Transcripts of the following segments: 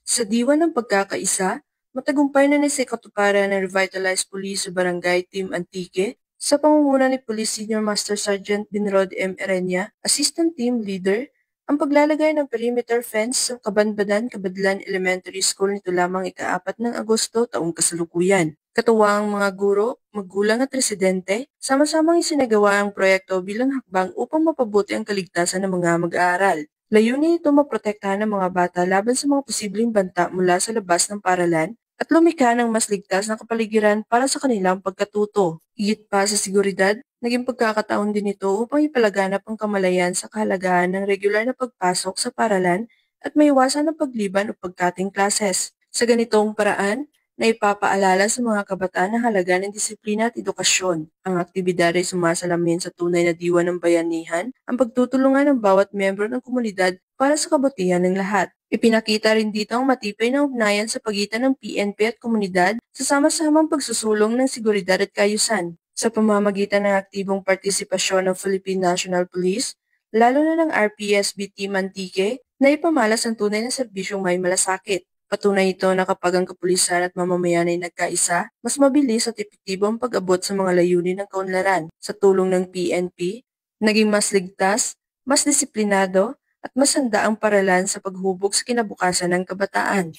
Sa diwa ng pagkakaisa, matagumpay na nasikatuparan ng Revitalized Police sa Barangay Team Antique sa pangunguna ni Police Senior Master Sergeant Binrod M. Erenya, Assistant Team Leader, ang paglalagay ng perimeter fence sa Kabanbadan-Kabadlan Elementary School nito lamang ika-4 ng Agosto taong kasalukuyan. Katuwa ang mga guro, magulang at residente, sama-samang isinagawa ang proyekto bilang hakbang upang mapabuti ang kaligtasan ng mga mag-aaral. Layunin nito maprotektahan ng mga bata laban sa mga posibleng banta mula sa labas ng paaralan at lumikha ng mas ligtas na kapaligiran para sa kanilang pagkatuto. Higit pa sa seguridad, naging pagkakataon din ito upang ipalaganap ang kamalayan sa kahalagahan ng regular na pagpasok sa paaralan at maiwasan ang pagliban o pagkating klases. Sa ganitong paraan, na ipapaalala sa mga kabataan ang halaga ng disiplina at edukasyon. Ang aktibidad ay sumasalamin sa tunay na diwa ng bayanihan, ang pagtutulungan ng bawat miyembro ng komunidad para sa kabutihan ng lahat. Ipinakita rin dito ang matibay na ugnayan sa pagitan ng PNP at komunidad sa sama-samang pagsusulong ng seguridad at kaayusan. Sa pamamagitan ng aktibong partisipasyon ng Philippine National Police, lalo na ng RPSB Team Antique, na ipamalas ang tunay na serbisyong may malasakit. Patunay ito na kapag ang kapulisan at mamamayan ay nagkaisa, mas mabilis at epektibo ang pag-abot sa mga layunin ng kaunlaran. Sa tulong ng PNP, naging mas ligtas, mas disiplinado, at mas handa ang paralan sa paghubog sa kinabukasan ng kabataan.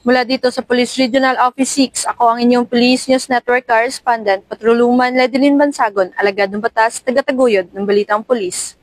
Mula dito sa Police Regional Office 6, ako ang inyong Police News Network Correspondent, Patroluman Ledeline Bansagon, alagad ng batas, taga-taguyod ng Balitang Pulis.